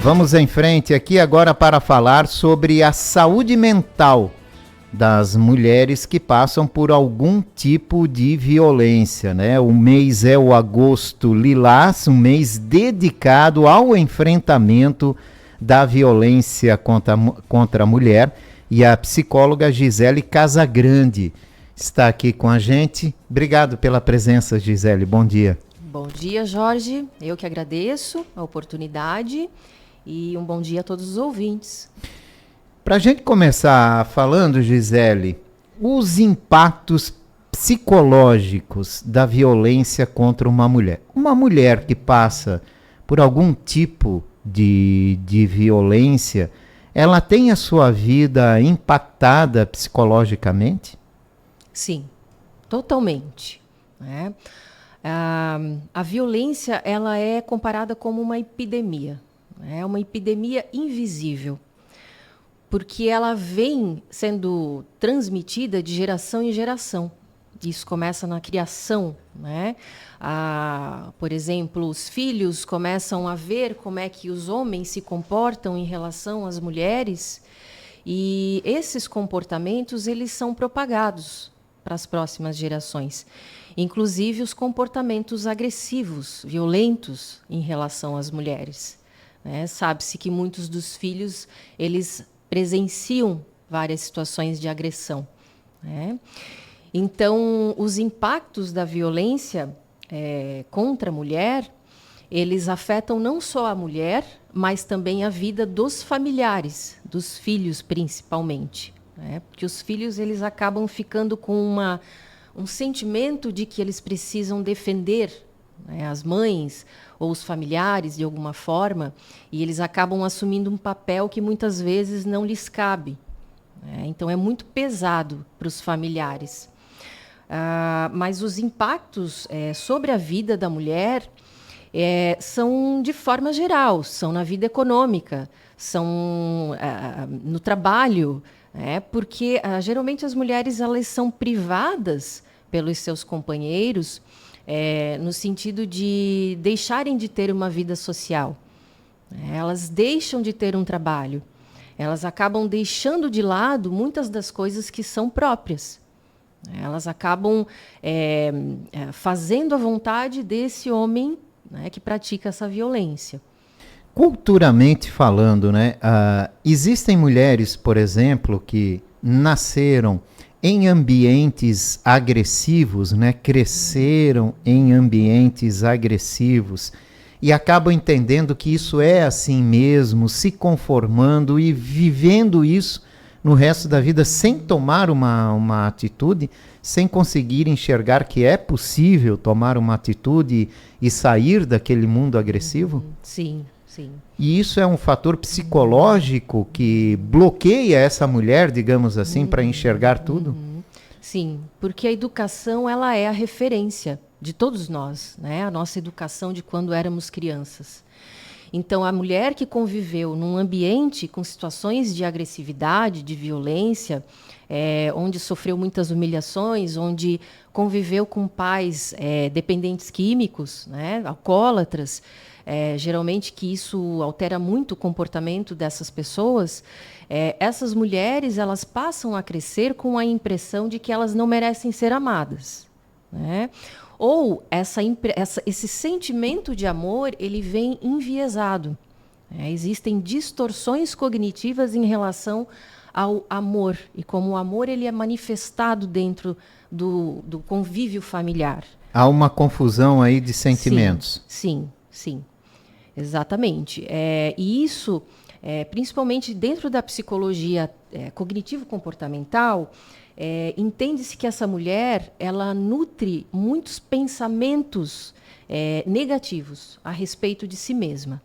Vamos em frente aqui agora para falar sobre a saúde mental das mulheres que passam por algum tipo de violência, né? O mês é o Agosto Lilás, um mês dedicado ao enfrentamento da violência contra a mulher, e a psicóloga Gisele Casagrande está aqui com a gente. Obrigado pela presença, Gisele. Bom dia. Bom dia, Jorge. Eu que agradeço a oportunidade e um bom dia a todos os ouvintes. Para a gente começar falando, Gisele, os impactos psicológicos da violência contra uma mulher. Uma mulher que passa por algum tipo de violência, ela tem a sua vida impactada psicologicamente? Sim, totalmente, né? A violência, ela é comparada como uma epidemia, né? Uma epidemia invisível, porque ela vem sendo transmitida de geração em geração. Isso começa na criação, né? Por exemplo, os filhos começam a ver como é que os homens se comportam em relação às mulheres, e esses comportamentos eles são propagados para as próximas gerações. Inclusive os comportamentos agressivos, violentos em relação às mulheres, né? Sabe-se que muitos dos filhos eles presenciam várias situações de agressão, né? Então, os impactos da violência contra a mulher, eles afetam não só a mulher, mas também a vida dos familiares, dos filhos principalmente, né? Porque os filhos eles acabam ficando com um sentimento de que eles precisam defender, né, as mães ou os familiares de alguma forma, e eles acabam assumindo um papel que muitas vezes não lhes cabe, né? Então é muito pesado para os familiares. Mas os impactos sobre a vida da mulher são de forma geral, são na vida econômica, são no trabalho, porque geralmente as mulheres elas são privadas pelos seus companheiros no sentido de deixarem de ter uma vida social. Elas deixam de ter um trabalho, elas acabam deixando de lado muitas das coisas que são próprias. Elas acabam fazendo a vontade desse homem, né, que pratica essa violência. Culturalmente falando, né, existem mulheres, por exemplo, que nasceram em ambientes agressivos, né, cresceram em ambientes agressivos e acabam entendendo que isso é assim mesmo, se conformando e vivendo isso no resto da vida sem tomar uma atitude, sem conseguir enxergar que é possível tomar uma atitude e sair daquele mundo agressivo? Sim, sim. E isso é um fator psicológico que bloqueia essa mulher, digamos assim, para enxergar tudo? Sim, porque a educação ela é a referência de todos nós, né? A nossa educação de quando éramos crianças. Então, a mulher que conviveu num ambiente com situações de agressividade, de violência, onde sofreu muitas humilhações, onde conviveu com pais dependentes químicos, né, alcoólatras, geralmente que isso altera muito o comportamento dessas pessoas, essas mulheres elas passam a crescer com a impressão de que elas não merecem ser amadas, né? Ou esse sentimento de amor ele vem enviesado. Existem distorções cognitivas em relação ao amor e como o amor ele é manifestado dentro do convívio familiar. Há uma confusão aí de sentimentos. Sim, exatamente. E isso, principalmente dentro da psicologia cognitivo-comportamental, entende-se que essa mulher ela nutre muitos pensamentos negativos a respeito de si mesma.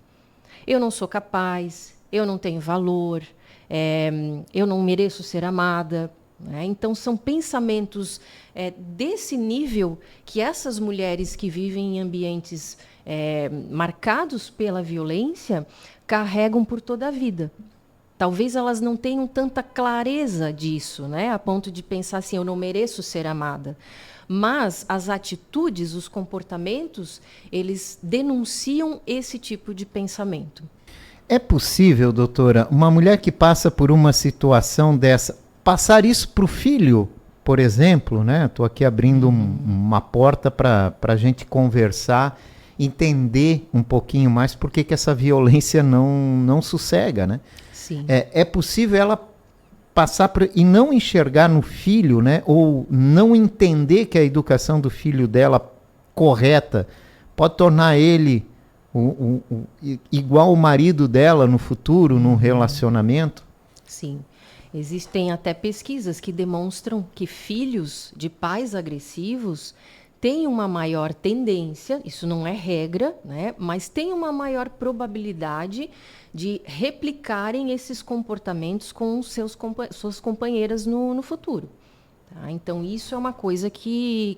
Eu não sou capaz, eu não tenho valor, eu não mereço ser amada, né? Então, são pensamentos desse nível que essas mulheres que vivem em ambientes marcados pela violência carregam por toda a vida. Talvez elas não tenham tanta clareza disso, né? A ponto de pensar assim, eu não mereço ser amada. Mas as atitudes, os comportamentos, eles denunciam esse tipo de pensamento. É possível, doutora, uma mulher que passa por uma situação dessa, passar isso para o filho, por exemplo, né? Estou aqui abrindo uma porta para a gente conversar, entender um pouquinho mais por que essa violência não sossega, né? Sim. É possível ela passar e não enxergar no filho, né? Ou não entender que a educação do filho dela correta pode tornar ele igual o marido dela no futuro, num relacionamento? Sim. Existem até pesquisas que demonstram que filhos de pais agressivos têm uma maior tendência, isso não é regra, né, mas tem uma maior probabilidade de replicarem esses comportamentos com suas companheiras no futuro. Tá? Então, isso é uma coisa que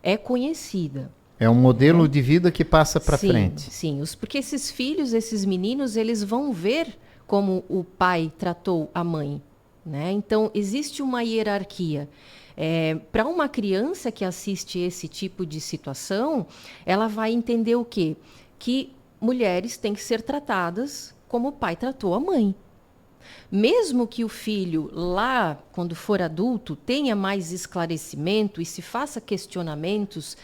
é conhecida. É um modelo de vida que passa para frente. Sim, porque esses filhos, esses meninos, eles vão ver como o pai tratou a mãe, né? Então, existe uma hierarquia. Para uma criança que assiste esse tipo de situação, ela vai entender o quê? Que mulheres têm que ser tratadas como o pai tratou a mãe. Mesmo que o filho, lá, quando for adulto, tenha mais esclarecimento e se faça questionamentos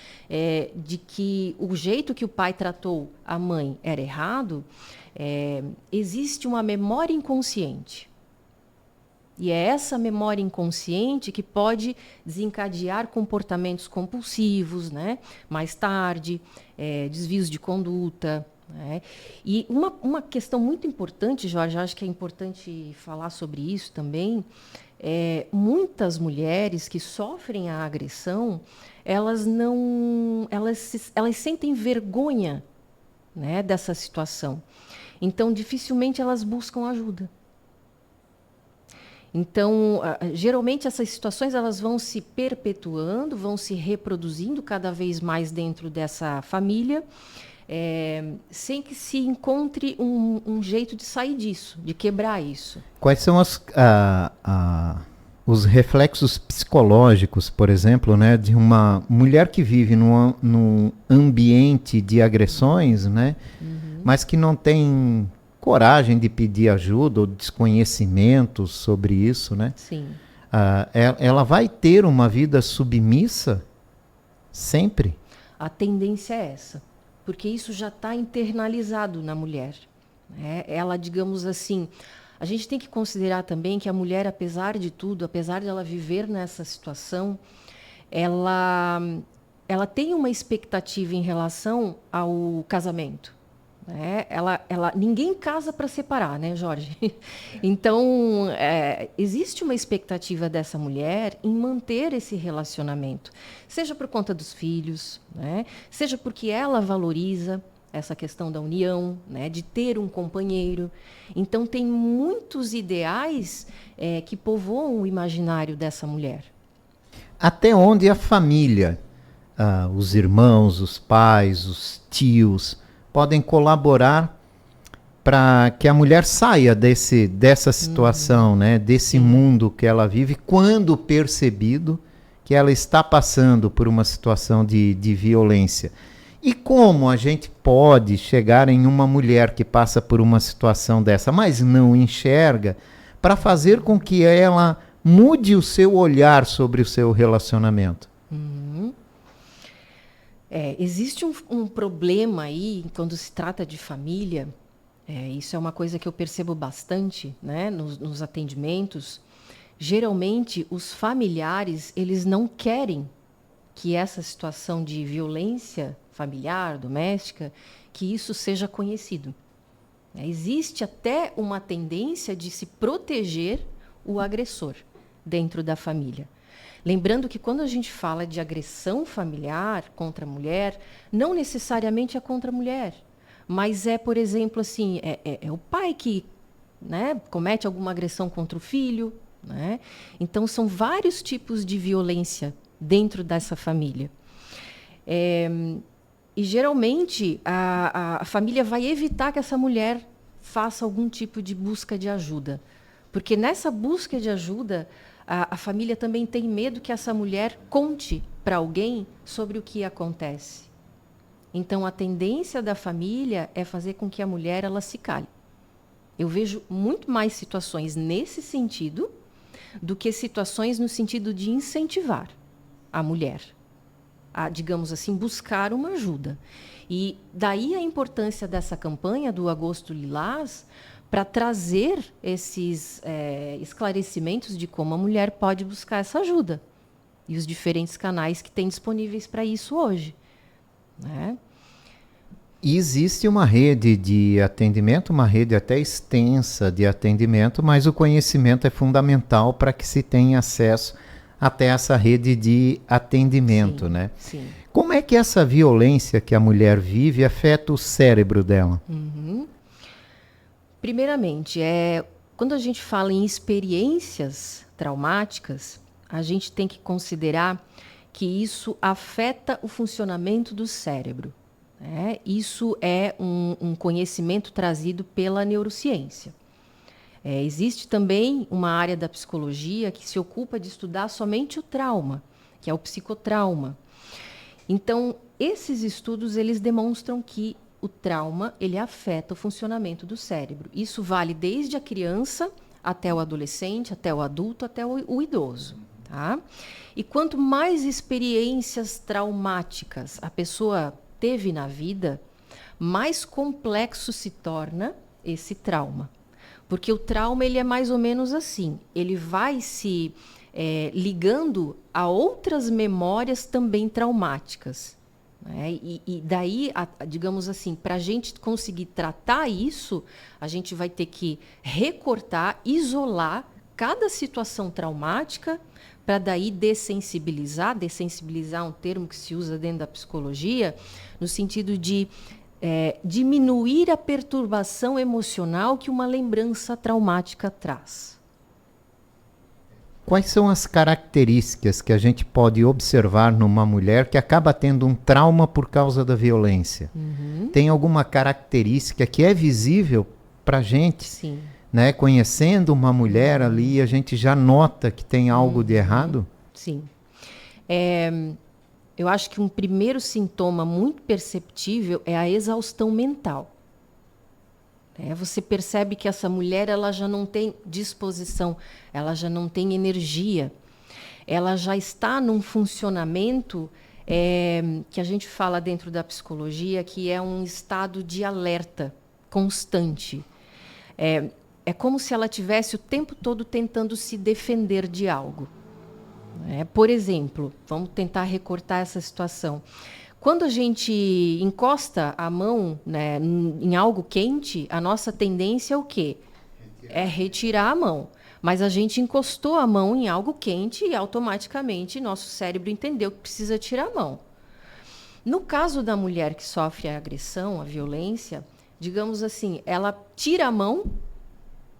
de que o jeito que o pai tratou a mãe era errado, existe uma memória inconsciente. E é essa memória inconsciente que pode desencadear comportamentos compulsivos, né? Mais tarde, desvios de conduta. Né? E uma questão muito importante, Jorge, acho que é importante falar sobre isso também, muitas mulheres que sofrem a agressão, elas sentem vergonha, né, dessa situação. Então, dificilmente elas buscam ajuda. Então, geralmente essas situações elas vão se perpetuando, vão se reproduzindo cada vez mais dentro dessa família, sem que se encontre um jeito de sair disso, de quebrar isso. Quais são os reflexos psicológicos, por exemplo, né, de uma mulher que vive num ambiente de agressões, né, mas que não tem coragem de pedir ajuda ou desconhecimento sobre isso, né? Sim. Ela vai ter uma vida submissa sempre? A tendência é essa, porque isso já está internalizado na mulher. Né? Ela, digamos assim, a gente tem que considerar também que a mulher, apesar de tudo, apesar de ela viver nessa situação, ela tem uma expectativa em relação ao casamento. Ninguém casa para separar, né, Jorge? Então, existe uma expectativa dessa mulher em manter esse relacionamento, seja por conta dos filhos, né? Seja porque ela valoriza essa questão da união, né, de ter um companheiro. Então, tem muitos ideais que povoam o imaginário dessa mulher. Até onde a família, os irmãos, os pais, os tios, podem colaborar para que a mulher saia dessa situação, né, desse mundo que ela vive, quando percebido que ela está passando por uma situação de violência. E como a gente pode chegar em uma mulher que passa por uma situação dessa, mas não enxerga, para fazer com que ela mude o seu olhar sobre o seu relacionamento? Existe um problema aí quando se trata de família. Isso é uma coisa que eu percebo bastante, né, nos atendimentos. Geralmente, os familiares eles não querem que essa situação de violência familiar, doméstica, que isso seja conhecido. Existe até uma tendência de se proteger o agressor dentro da família. Lembrando que quando a gente fala de agressão familiar contra a mulher, não necessariamente é contra a mulher, mas por exemplo, assim, é o pai que, né, comete alguma agressão contra o filho, né? Então, são vários tipos de violência dentro dessa família. E, geralmente, a família vai evitar que essa mulher faça algum tipo de busca de ajuda, porque nessa busca de ajuda, a família também tem medo que essa mulher conte para alguém sobre o que acontece. Então, a tendência da família é fazer com que a mulher ela se cale. Eu vejo muito mais situações nesse sentido do que situações no sentido de incentivar a mulher a, digamos assim, buscar uma ajuda. E daí a importância dessa campanha do Agosto Lilás para trazer esses esclarecimentos de como a mulher pode buscar essa ajuda e os diferentes canais que tem disponíveis para isso hoje, né? E existe uma rede de atendimento, uma rede até extensa de atendimento, mas o conhecimento é fundamental para que se tenha acesso até essa rede de atendimento, Sim, né? sim. Como é que essa violência que a mulher vive afeta o cérebro dela? Primeiramente, quando a gente fala em experiências traumáticas, a gente tem que considerar que isso afeta o funcionamento do cérebro, né? Isso é um conhecimento trazido pela neurociência. Existe também uma área da psicologia que se ocupa de estudar somente o trauma, que é o psicotrauma. Então, esses estudos eles demonstram que o trauma ele afeta o funcionamento do cérebro. Isso vale desde a criança até o adolescente, até o adulto, até o idoso. Tá? E quanto mais experiências traumáticas a pessoa teve na vida, mais complexo se torna esse trauma. Porque o trauma ele é mais ou menos assim, ele vai se ligando a outras memórias também traumáticas. Né? E daí, digamos assim, para a gente conseguir tratar isso, a gente vai ter que recortar, isolar cada situação traumática para daí dessensibilizar. Dessensibilizar é um termo que se usa dentro da psicologia, no sentido de diminuir a perturbação emocional que uma lembrança traumática traz. Quais são as características que a gente pode observar numa mulher que acaba tendo um trauma por causa da violência? Tem alguma característica que é visível para a gente? Sim. Né? Conhecendo uma mulher ali, a gente já nota que tem algo de errado? Sim. Eu acho que um primeiro sintoma muito perceptível é a exaustão mental. Você percebe que essa mulher ela já não tem disposição, ela já não tem energia, ela já está num funcionamento que a gente fala dentro da psicologia que é um estado de alerta constante. É como se ela tivesse o tempo todo tentando se defender de algo. Por exemplo, vamos tentar recortar essa situação. Quando a gente encosta a mão, né, em algo quente, a nossa tendência é o quê? É retirar a mão. Mas a gente encostou a mão em algo quente e automaticamente nosso cérebro entendeu que precisa tirar a mão. No caso da mulher que sofre a agressão, a violência, digamos assim, ela tira a mão,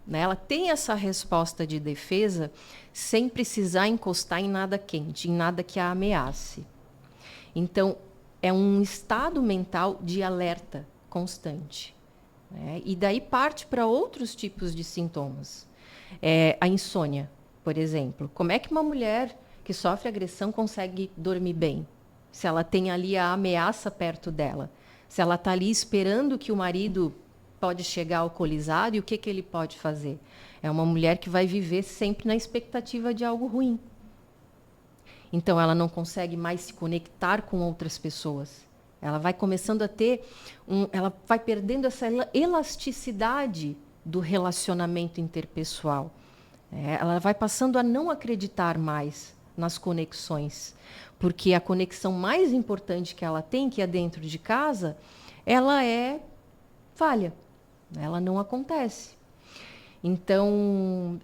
né, ela tem essa resposta de defesa sem precisar encostar em nada quente, em nada que a ameace. Então, é um estado mental de alerta constante. Né? E daí parte para outros tipos de sintomas. A insônia, por exemplo. Como é que uma mulher que sofre agressão consegue dormir bem? Se ela tem ali a ameaça perto dela. Se ela está ali esperando que o marido pode chegar alcoolizado e o que ele pode fazer? É uma mulher que vai viver sempre na expectativa de algo ruim. Então, ela não consegue mais se conectar com outras pessoas. Ela vai começando a ter... ela vai perdendo essa elasticidade do relacionamento interpessoal. Ela vai passando a não acreditar mais nas conexões. Porque a conexão mais importante que ela tem, que é dentro de casa, ela é falha. Ela não acontece. Então...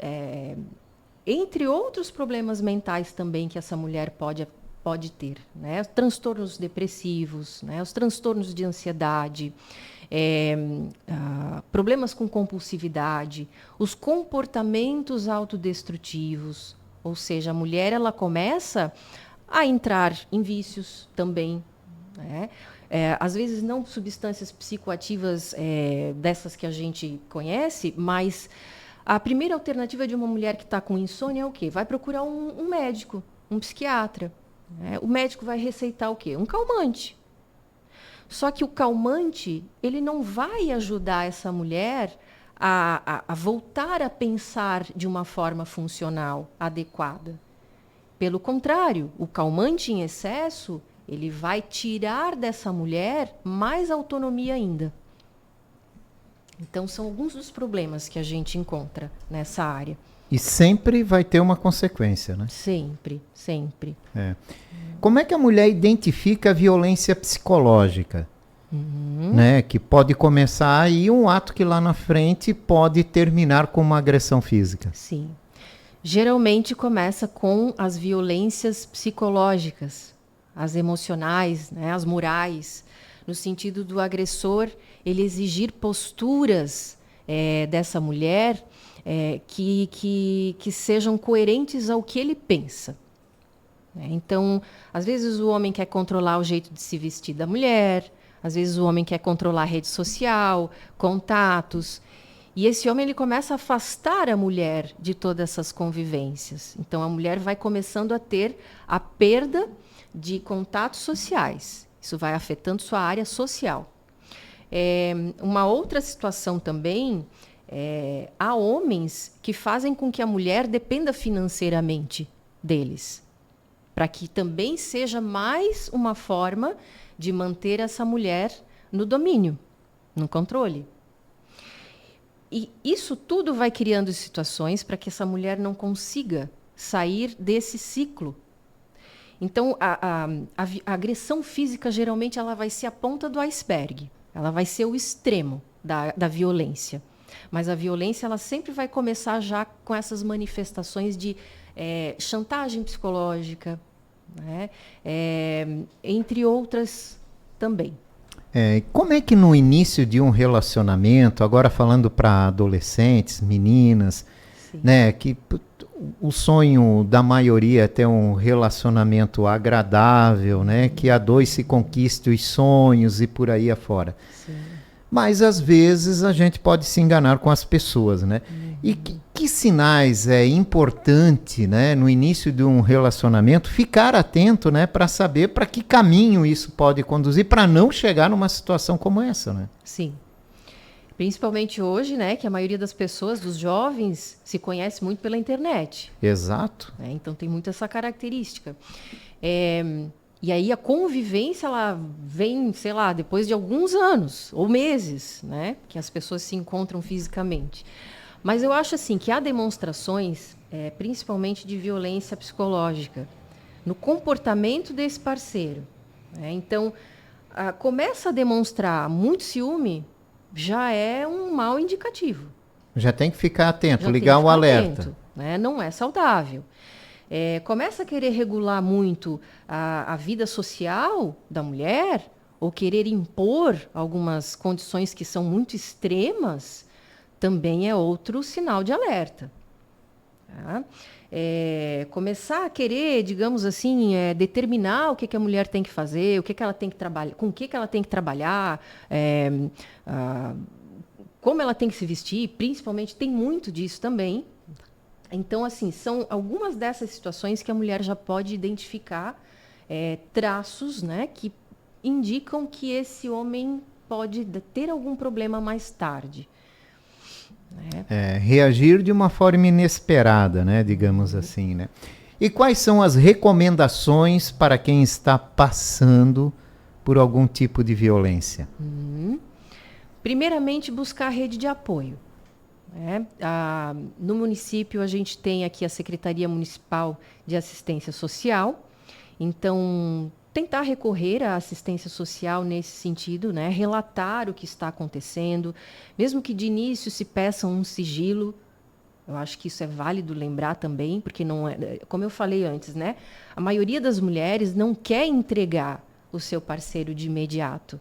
entre outros problemas mentais também que essa mulher pode ter, né? Os transtornos depressivos, né? Os transtornos de ansiedade, problemas com compulsividade, os comportamentos autodestrutivos, ou seja, a mulher ela começa a entrar em vícios também, né? Às vezes não substâncias psicoativas dessas que a gente conhece, mas a primeira alternativa de uma mulher que está com insônia é o quê? Vai procurar um médico, um psiquiatra. Né? O médico vai receitar o quê? Um calmante. Só que o calmante, ele não vai ajudar essa mulher a voltar a pensar de uma forma funcional, adequada. Pelo contrário, o calmante em excesso, ele vai tirar dessa mulher mais autonomia ainda. Então, são alguns dos problemas que a gente encontra nessa área. E sempre vai ter uma consequência, né? Sempre, sempre. Como é que a mulher identifica a violência psicológica? Né? Que pode começar aí um ato que lá na frente pode terminar com uma agressão física. Sim. Geralmente começa com as violências psicológicas, as emocionais, né? As morais, no sentido do agressor ele exigir posturas dessa mulher que sejam coerentes ao que ele pensa. Então, às vezes o homem quer controlar o jeito de se vestir da mulher, às vezes o homem quer controlar a rede social, contatos. E esse homem ele começa a afastar a mulher de todas essas convivências. Então, a mulher vai começando a ter a perda de contatos sociais. Isso vai afetando sua área social. Uma outra situação também, há homens que fazem com que a mulher dependa financeiramente deles, para que também seja mais uma forma de manter essa mulher no domínio, no controle. E isso tudo vai criando situações para que essa mulher não consiga sair desse ciclo. Então, a agressão física, geralmente, ela vai ser a ponta do iceberg. Ela vai ser o extremo da violência. Mas a violência ela sempre vai começar já com essas manifestações de chantagem psicológica, né? Entre outras também. Como é que no início de um relacionamento, agora falando para adolescentes, meninas, né, que o sonho da maioria é ter um relacionamento agradável, né, que a dois se conquiste os sonhos e por aí afora. Sim. Mas às vezes a gente pode se enganar com as pessoas, né? E que sinais é importante, né, no início de um relacionamento ficar atento, né, para saber para que caminho isso pode conduzir para não chegar numa situação como essa, né? Sim. Principalmente hoje, né, que a maioria das pessoas, dos jovens, se conhece muito pela internet. Exato. Então tem muito essa característica. E aí a convivência ela vem, sei lá, depois de alguns anos ou meses, né, que as pessoas se encontram fisicamente. Mas eu acho assim que há demonstrações, principalmente de violência psicológica, no comportamento desse parceiro. Então, começa a demonstrar muito ciúme, já é um mau indicativo. Já tem que ficar atento, ligar o alerta. Atento, né? Não é saudável. Começa a querer regular muito a vida social da mulher, ou querer impor algumas condições que são muito extremas, também é outro sinal de alerta. Tá? Começar a querer, digamos assim, determinar o que a mulher tem que fazer, o que ela tem que trabalhar, com o que ela tem que trabalhar, como ela tem que se vestir, principalmente tem muito disso também. Então, assim, são algumas dessas situações que a mulher já pode identificar traços, né, que indicam que esse homem pode ter algum problema mais tarde. Reagir de uma forma inesperada, né, digamos assim, né? E quais são as recomendações para quem está passando por algum tipo de violência? Primeiramente, buscar a rede de apoio. No município, a gente tem aqui a Secretaria Municipal de Assistência Social. Então, tentar recorrer à assistência social nesse sentido, né? Relatar o que está acontecendo, mesmo que de início se peça um sigilo. Eu acho que isso é válido lembrar também, porque não é, como eu falei antes, né? A maioria das mulheres não quer entregar o seu parceiro de imediato,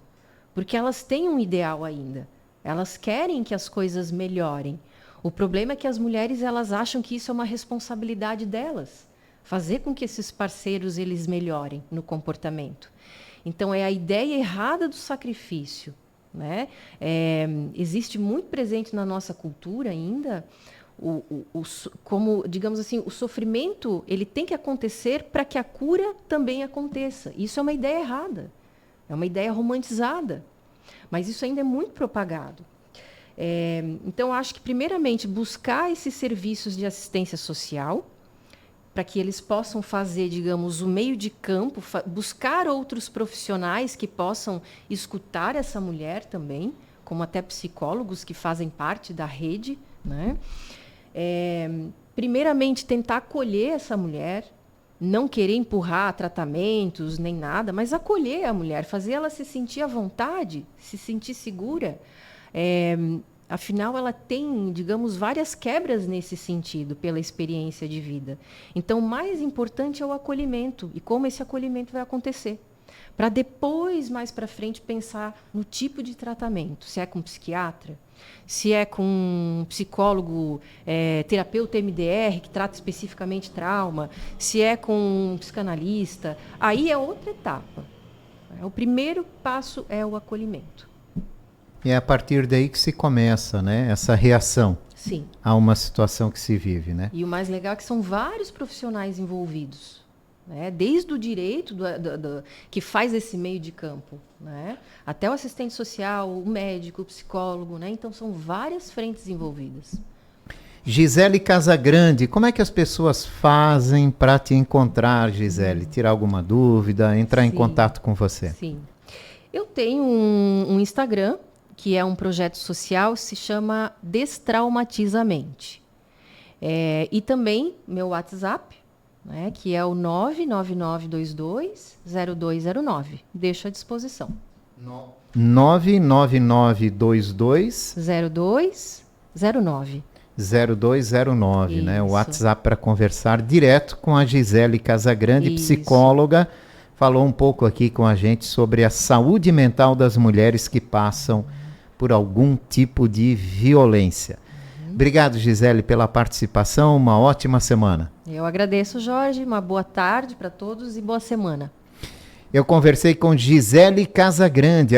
porque elas têm um ideal ainda. Elas querem que as coisas melhorem. O problema é que as mulheres elas acham que isso é uma responsabilidade delas. Fazer com que esses parceiros eles melhorem no comportamento. Então, é a ideia errada do sacrifício, né? Existe muito presente na nossa cultura ainda, como, digamos assim, o sofrimento ele tem que acontecer para que a cura também aconteça. Isso é uma ideia errada. É uma ideia romantizada, mas isso ainda é muito propagado. Então, acho que, primeiramente, buscar esses serviços de assistência social, para que eles possam fazer, digamos, o meio de campo, buscar outros profissionais que possam escutar essa mulher também, como até psicólogos que fazem parte da rede, né? Primeiramente, tentar acolher essa mulher, não querer empurrar tratamentos nem nada, mas acolher a mulher, fazer ela se sentir à vontade, se sentir segura. Afinal, ela tem, digamos, várias quebras nesse sentido, pela experiência de vida. Então, o mais importante é o acolhimento e como esse acolhimento vai acontecer. Para depois, mais para frente, pensar no tipo de tratamento. Se é com psiquiatra, se é com um psicólogo, terapeuta MDR, que trata especificamente trauma, se é com um psicanalista. Aí é outra etapa. O primeiro passo é o acolhimento. E é a partir daí que se começa, né, essa reação. Sim. A uma situação que se vive, né? E o mais legal é que são vários profissionais envolvidos, né? Desde o direito que faz esse meio de campo, né? Até o assistente social, o médico, o psicólogo, né? Então são várias frentes envolvidas. Gisele Casagrande, como é que as pessoas fazem para te encontrar, Gisele? Tirar alguma dúvida, entrar em contato com você? Sim. Eu tenho um Instagram, que é um projeto social, se chama Destraumatizamente. E também meu WhatsApp, né, que é o 999220209. Deixo à disposição. 99922 0209. 0209, Isso. né? O WhatsApp para conversar direto com a Gisele Casagrande, Isso. psicóloga. Falou um pouco aqui com a gente sobre a saúde mental das mulheres que passam por algum tipo de violência. Obrigado, Gisele, pela participação. Uma ótima semana. Eu agradeço, Jorge. Uma boa tarde para todos e boa semana. Eu conversei com Gisele Casagrande.